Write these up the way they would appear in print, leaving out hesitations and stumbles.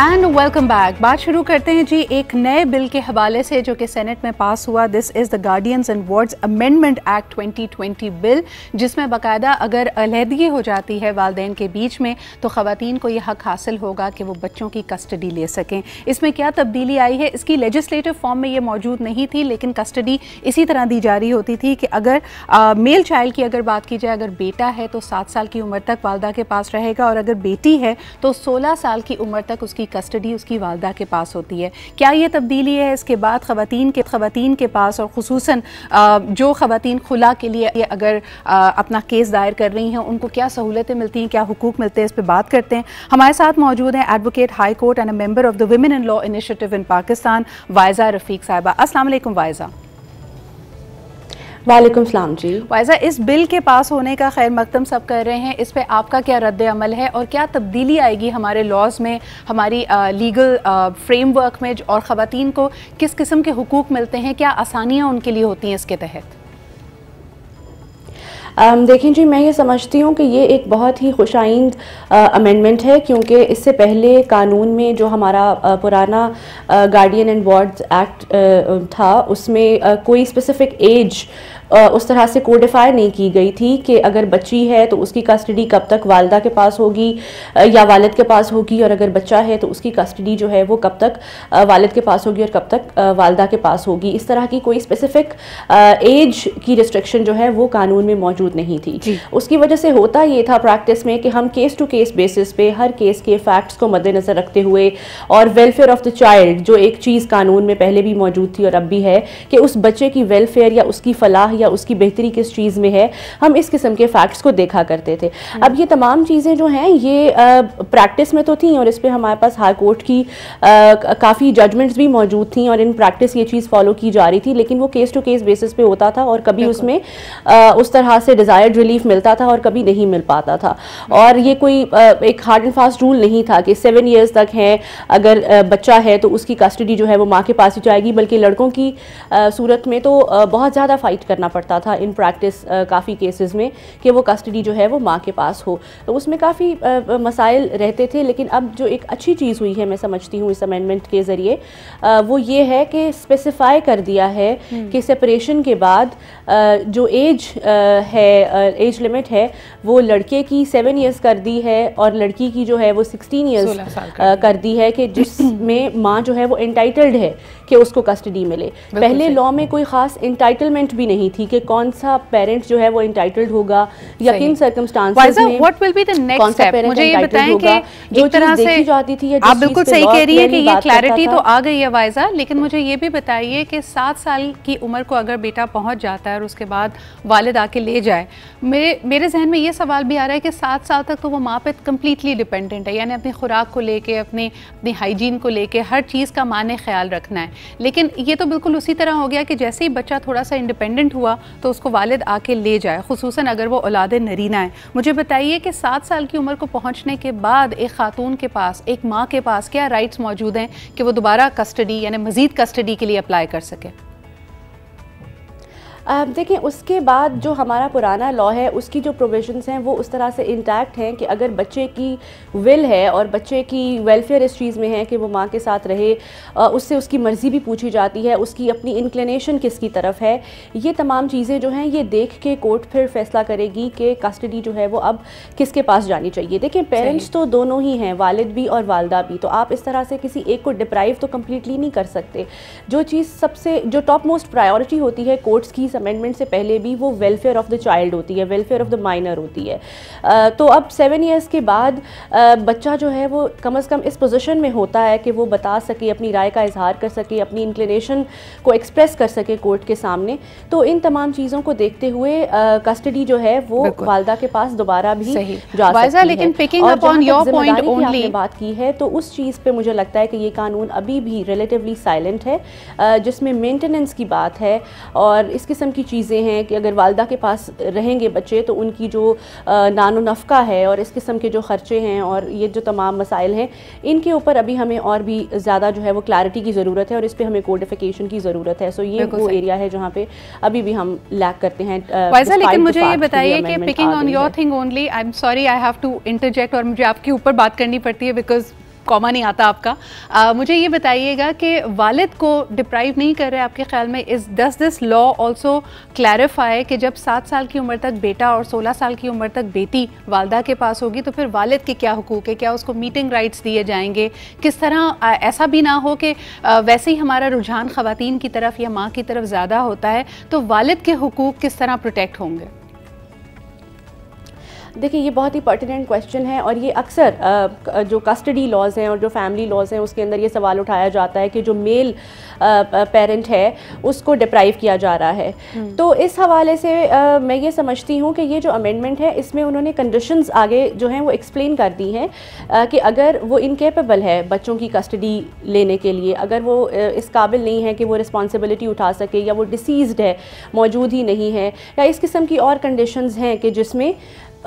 And welcome back. बात शुरू करते हैं जी एक नए बिल के हवाले से जो कि सेनेट में पास हुआ। This is the guardians and wards amendment act 2020 बिल, जिसमें बाकायदा अगर अलहदगी हो जाती है वालिदैन के बीच में तो ख़वातीन को यह हक़ हासिल होगा कि वो बच्चों की कस्टडी ले सकें। इसमें क्या तब्दीली आई है, इसकी लेजिस्लेटिव फॉर्म में ये मौजूद नहीं थी, लेकिन कस्टडी इसी तरह दी जा रही होती थी कि अगर मेल चाइल्ड की अगर बात की जाए, अगर बेटा है तो 7 साल की उम्र तक वालदा के पास रहेगा, और अगर बेटी है तो 16 साल की उम्र तक उसकी कस्टडी उसकी वालदा के पास होती है। क्या ये तब्दीली है? इसके बाद ख़वातीन के पास, और ख़ुसूसन जो ख़वातीन खुला के लिए अगर अपना केस दायर कर रही हैं, उनको क्या सहूलतें मिलती हैं, क्या हुकूक मिलते हैं, इस पर बात करते हैं। हमारे साथ मौजूद हैं advocate high court and a member of the women in law initiative in Pakistan, Waiza Rafiq साहिबा। अस्सलाम वालेकुम वाइजा। वालेकुम सलाम जी। वाइजा, इस बिल के पास होने का खैर मकदम सब कर रहे हैं, इस पे आपका क्या रद्द अमल है और क्या तब्दीली आएगी हमारे लॉज में, हमारी लीगल फ्रेमवर्क में, और ख़वातीन को किस किस्म के हुकूक मिलते हैं, क्या आसानियाँ उनके लिए होती हैं इसके तहत? देखिए जी, मैं ये समझती हूँ कि ये एक बहुत ही खुशाइंद अमेंडमेंट है, क्योंकि इससे पहले कानून में जो हमारा पुराना गार्डियन एंड वार्ड्स एक्ट था, उसमें कोई स्पेसिफिक एज उस तरह से कोडिफाई नहीं की गई थी कि अगर बच्ची है तो उसकी कस्टडी कब तक वालिदा के पास होगी या वालिद के पास होगी, और अगर बच्चा है तो उसकी कस्टडी जो है वो कब तक वालिद के पास होगी और कब तक वालिदा के पास होगी। इस तरह की कोई स्पेसिफिक एज की रिस्ट्रिक्शन जो है वो कानून में मौजूद नहीं थी। उसकी वजह से होता ये था प्रैक्टिस में कि हम केस टू केस बेसिस पे हर केस के फैक्ट्स को मद्देनज़र रखते हुए, और वेलफेयर ऑफ द चाइल्ड जो एक चीज़ कानून में पहले भी मौजूद थी और अब भी है कि उस बच्चे की वेलफेयर या उसकी फलाह या उसकी बेहतरी किस चीज़ में है, हम इस किस्म के फैक्ट्स को देखा करते थे। अब ये तमाम चीज़ें जो हैं ये प्रैक्टिस में तो थी, और इस पे हमारे पास हाई कोर्ट की काफ़ी जजमेंट्स भी मौजूद थी, और इन प्रैक्टिस ये चीज़ फॉलो की जा रही थी, लेकिन वो केस टू केस बेसिस पे होता था, और कभी उसमें उस तरह से डिज़ायर्ड रिलीफ मिलता था और कभी नहीं मिल पाता था। और ये कोई एक हार्ड एंड फास्ट रूल नहीं था कि 7 ईयर्स तक है, अगर बच्चा है तो उसकी कस्टडी जो है वो माँ के पास ही जाएगी, बल्कि लड़कों की सूरत में तो बहुत ज़्यादा फाइट करना पड़ता था इन प्रैक्टिस काफ़ी केसेस में कि वो कस्टडी जो है वो माँ के पास हो। तो उसमें काफ़ी मसाइल रहते थे, लेकिन अब जो एक अच्छी चीज़ हुई है, मैं समझती हूँ इस अमेंडमेंट के ज़रिए, वो ये है कि स्पेसिफाई कर दिया है कि सेपरेशन के बाद जो एज है, एज लिमिट है, वो लड़के की 7 ईयर्स कर दी है, और लड़की की जो है वो 16 ईयर्स कर दी है, कि जिसमें माँ जो है वो एंटाइटल्ड है कि उसको कस्टडी मिले। पहले लॉ में कोई ख़ास एंटाइटलमेंट भी नहीं थी कि कौन सा पेरेंट जो है वो एंटाइटल्ड होगा या किन सर्कमस्टांसेस में, what will be the next step. मुझे ये बताएं कि जो तरह से देखी जाती थी, आप बिल्कुल सही कह रही है कि ये क्लैरिटी तो आ गई है वाइजा, लेकिन मुझे ये भी बताइए कि 7 साल की उम्र को अगर बेटा पहुंच जाता है और उसके बाद वालिद आके ले जाए, मेरे जहन में ये सवाल भी आ रहा है कि 7 साल तक तो वो माँ पे कम्प्लीटली डिपेंडेंट है, यानी अपनी खुराक को लेके, अपनी हाइजीन को लेके, हर चीज़ का माँ ने ख्याल रखना है। लेकिन ये तो बिल्कुल उसी तरह हो गया कि जैसे ही बच्चा थोड़ा सा इंडिपेंडेंट हुआ तो उसको वालिद आके ले जाए, खुसूसन अगर वो औलाद नरीना है। मुझे बताइए कि 7 साल की उम्र को पहुंचने के बाद एक खातून के पास, एक माँ के पास क्या राइट्स मौजूद हैं कि वो दोबारा कस्टडी यानी मज़ीद कस्टडी के लिए अप्लाई कर सके? देखिए, उसके बाद जो हमारा पुराना लॉ है उसकी जो प्रोविजंस हैं वो उस तरह से इंटैक्ट हैं कि अगर बच्चे की विल है और बच्चे की वेलफेयर इस चीज़ में है कि वो माँ के साथ रहे, उससे उसकी मर्ज़ी भी पूछी जाती है, उसकी अपनी इंक्लिनेशन किसकी तरफ है, ये तमाम चीज़ें जो हैं ये देख के कोर्ट फिर फैसला करेगी कि कस्टडी जो है वो अब किसके पास जानी चाहिए। देखिए, पेरेंट्स तो दोनों ही हैं, वालिद भी और वालदा भी, तो आप इस तरह से किसी एक को डिप्राइव तो कम्प्लीटली नहीं कर सकते। जो चीज़ सबसे जो टॉप मोस्ट प्रायोरिटी होती है कोर्ट्स की अमेंडमेंट से पहले भी, वो वेलफेयर ऑफ द चाइल्ड होती है, वेलफेयर ऑफ द माइनर होती है। तो अब 7 ईयर्स के बाद बच्चा जो है वो कम से कम इस पोजीशन में होता है कि वो बता सके, अपनी राय का इजहार कर सके, अपनी इंक्लिनेशन को एक्सप्रेस कर सके कोर्ट के सामने। तो इन तमाम चीज़ों को देखते हुए कस्टडी जो है वो वालिदा के पास दोबारा भी जा सकती है। लेकिन picking up on your point only बात की है, तो उस चीज़ पे मुझे लगता है कि ये कानून अभी भी रिलेटिवली साइलेंट है, जिसमें मेंटेनेंस की बात है और इस किस्म की चीज़ें हैं कि अगर वालिदा के पास रहेंगे बच्चे तो उनकी जो नानो नफ़का है और इस किस्म के जो ख़र्चे हैं और ये जो तमाम मसाइल हैं, इनके ऊपर अभी हमें और भी ज़्यादा जो है वो क्लैरिटी की ज़रूरत है और इस पर हमें कोडिफिकेशन की ज़रूरत है। सो ये वो एरिया है जहाँ पे अभी भी हम लैक करते हैं। वैसा लेकिन मुझे ये बताइए कि picking on your thing only, I am sorry I have to interject, और मुझे आपके ऊपर बात करनी पड़ती है बिकॉज कॉमा नहीं आता आपका। मुझे ये बताइएगा कि वालिद को डिप्राइव नहीं कर रहे आपके ख्याल में? Does this law also clarify कि जब 7 साल की उम्र तक बेटा और 16 साल की उम्र तक बेटी वालदा के पास होगी तो फिर वालिद के क्या हुकूक है? क्या उसको मीटिंग राइट्स दिए जाएंगे? किस तरह ऐसा भी ना हो कि वैसे ही हमारा रुझान ख़वातीन की तरफ या माँ की तरफ ज़्यादा होता है, तो वालिद के हुकूक किस तरह प्रोटेक्ट होंगे? देखिए, ये बहुत ही पर्टिनेंट क्वेश्चन है और ये अक्सर जो कस्टडी लॉज हैं और जो फैमिली लॉज हैं उसके अंदर ये सवाल उठाया जाता है कि जो मेल पेरेंट है उसको डिप्राइव किया जा रहा है। तो इस हवाले से मैं ये समझती हूँ कि ये जो अमेंडमेंट है इसमें उन्होंने कंडीशंस आगे जो हैं वो एक्सप्लेन कर दी हैं कि अगर वो इनकेपेबल है बच्चों की कस्टडी लेने के लिए, अगर वो इस काबिल नहीं है कि वो रिस्पॉन्सिबिलिटी उठा सके, या वो डिसीज़्ड है, मौजूद ही नहीं है, या इस किस्म की और कंडीशंस हैं कि जिसमें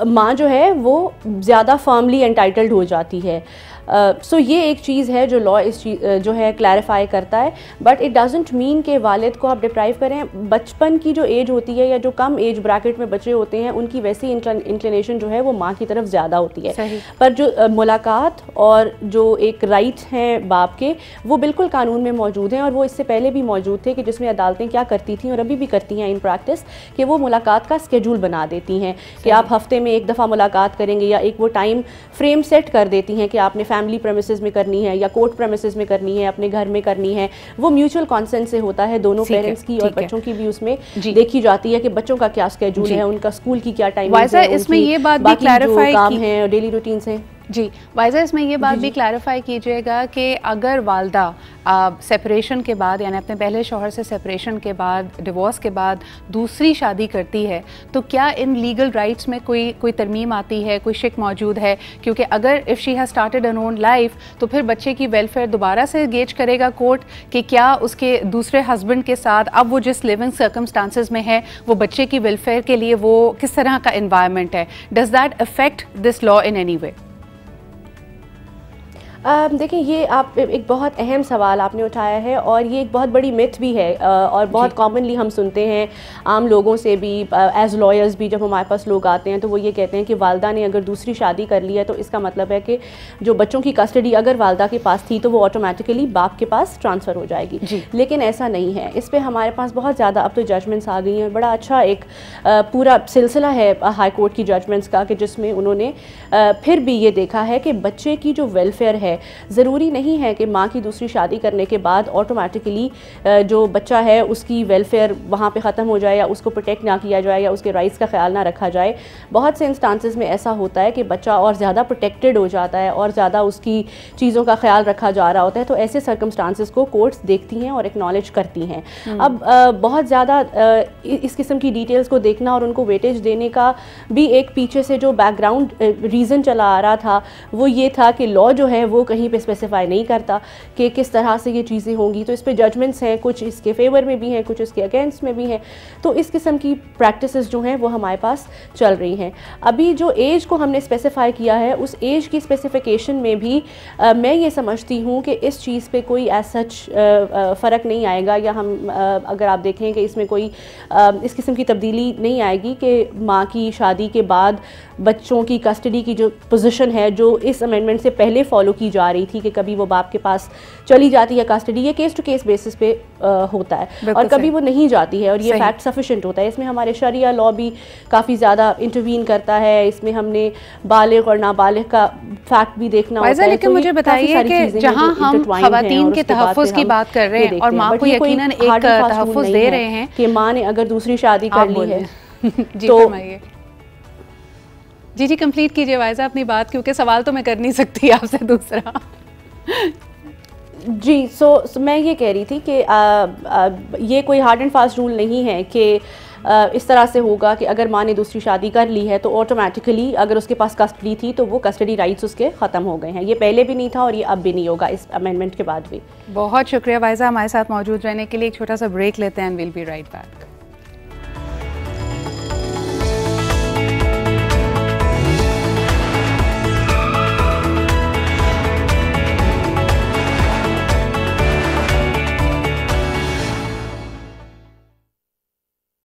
माँ जो है वो ज़्यादा फर्मली एंटाइटल्ड हो जाती है। सो ये एक चीज़ है जो लॉ इस चीज़ जो है क्लैरिफाई करता है। बट इट डजंट मीन कि वालिद को आप डिप्राइव करें। बचपन की जो एज होती है या जो कम एज ब्रैकेट में बच्चे होते हैं उनकी वैसी इंक्लिनेशन जो है वो माँ की तरफ ज़्यादा होती है। पर जो मुलाकात और जो एक राइट हैं बाप के, वो बिल्कुल कानून में मौजूद हैं और वो इससे पहले भी मौजूद थे कि जिसमें अदालतें क्या करती थी और अभी भी करती हैं इन प्रैक्टिस कि वो मुलाकात का स्केड्यूल बना देती हैं कि आप हफ्ते में एक दफ़ा मुलाकात करेंगे, या एक वो टाइम फ्रेम सेट कर देती हैं कि आपने फैमिली प्रेमिसेस में करनी है या कोर्ट प्रेमिसेस में करनी है, अपने घर में करनी है। वो म्यूचुअल कॉन्सेंट से होता है दोनों पेरेंट्स की और बच्चों की भी उसमें देखी जाती है कि बच्चों का क्या स्केड्यूल है, उनका स्कूल की क्या टाइमिंग है, इसमें ये बात भी क्लैरिफाई काम है और डेली रूटीन्स हैं। जी वाइजा, इसमें ये बात भी क्लैरिफाई कीजिएगा कि अगर वालदा सेपरेशन के बाद, यानी अपने पहले शौहर से सेपरेशन के बाद, डिवोर्स के बाद दूसरी शादी करती है, तो क्या इन लीगल राइट्स में कोई तरमीम आती है, कोई शिक मौजूद है? क्योंकि अगर if she has started an own life तो फिर बच्चे की वेलफेयर दोबारा से गेज करेगा कोर्ट कि क्या उसके दूसरे हस्बैंड के साथ अब वो जिस लिविंग सर्कमस्टांसेस में है वो बच्चे की वेलफेयर के लिए वो किस तरह का इन्वायरमेंट है? Does that affect this law in any way? देखिए, ये आप एक बहुत अहम सवाल आपने उठाया है और ये एक बहुत बड़ी मिथ भी है और बहुत कॉमनली हम सुनते हैं आम लोगों से भी, एज लॉयर्स भी, जब हमारे पास लोग आते हैं तो वो ये कहते हैं कि वालदा ने अगर दूसरी शादी कर ली है तो इसका मतलब है कि जो बच्चों की कस्टडी अगर वालदा के पास थी तो वो ऑटोमेटिकली बाप के पास ट्रांसफ़र हो जाएगी। लेकिन ऐसा नहीं है। इस पर हमारे पास बहुत ज़्यादा अब तो जजमेंट्स आ गई हैं। बड़ा अच्छा एक पूरा सिलसिला है हाई कोर्ट की जजमेंट्स का कि जिसमें उन्होंने फिर भी ये देखा है कि बच्चे की जो वेलफेयर है, ज़रूरी नहीं है कि माँ की दूसरी शादी करने के बाद ऑटोमेटिकली जो बच्चा है उसकी वेलफेयर वहाँ पे ख़त्म हो जाए या उसको प्रोटेक्ट ना किया जाए या उसके राइट्स का ख्याल ना रखा जाए। बहुत से इंस्टांसेस में ऐसा होता है कि बच्चा और ज़्यादा प्रोटेक्टेड हो जाता है और ज़्यादा उसकी चीज़ों का ख्याल रखा जा रहा होता है। तो ऐसे सर्कमस्टांसेस को कोर्ट्स देखती हैं और एक्नॉलेज करती हैं। अब बहुत ज़्यादा इस किस्म की डिटेल्स को देखना और उनको वेटेज देने का भी एक पीछे से जो बैकग्राउंड रीज़न चला आ रहा था वो ये था कि लॉ जो है वो कहीं पे स्पेसिफाई नहीं करता कि किस तरह से ये चीज़ें होंगी। तो इस पे जजमेंट्स हैं, कुछ इसके फेवर में भी हैं, कुछ इसके अगेंस्ट में भी हैं। तो इस किस्म की प्रैक्टिसेस जो हैं वो हमारे पास चल रही हैं। अभी जो एज को हमने स्पेसिफाई किया है उस एज की स्पेसिफिकेशन में भी मैं ये समझती हूँ कि इस चीज़ पे कोई एज सच फ़र्क नहीं आएगा, या हम अगर आप देखें कि इसमें कोई इस किस्म की तब्दीली नहीं आएगी कि माँ की शादी के बाद बच्चों की कस्टडी की जो पोजीशन है जो इस अमेंडमेंट से पहले फॉलो की जा रही थी कि कभी वो बाप के पास चली जाती है कस्टडी, ये केस टू केस बेसिस पे होता है और कभी वो नहीं जाती है और ये फैक्ट सफिशिएंट होता है। इसमें हमारे शरिया लॉ भी काफ़ी ज़्यादा इंटरवीन करता है। इसमें हमने बालिग और नाबालिग का फैक्ट भी देखना होता है। लेकिन मुझे बताइए कि जहाँ हम ख़वातीन के तहफ़्फ़ुज़ की बात कर रहे हैं और माँ को यकीनन एक तहफ़्फ़ुज़ दे रहे हैं कि माँ ने अगर दूसरी शादी कर ली है तो जी कंप्लीट कीजिए वाइजा अपनी बात, क्योंकि सवाल तो मैं कर नहीं सकती आपसे दूसरा। जी सो मैं ये कह रही थी कि ये कोई हार्ड एंड फास्ट रूल नहीं है कि इस तरह से होगा कि अगर माँ ने दूसरी शादी कर ली है तो ऑटोमेटिकली अगर उसके पास कस्टडी थी तो वो कस्टडी राइट्स उसके ख़त्म हो गए हैं। ये पहले भी नहीं था और ये अब भी नहीं होगा इस अमेंडमेंट के बाद भी। बहुत शुक्रिया वाइजा हमारे साथ मौजूद रहने के लिए। एक छोटा सा ब्रेक लेते हैं and will be right back.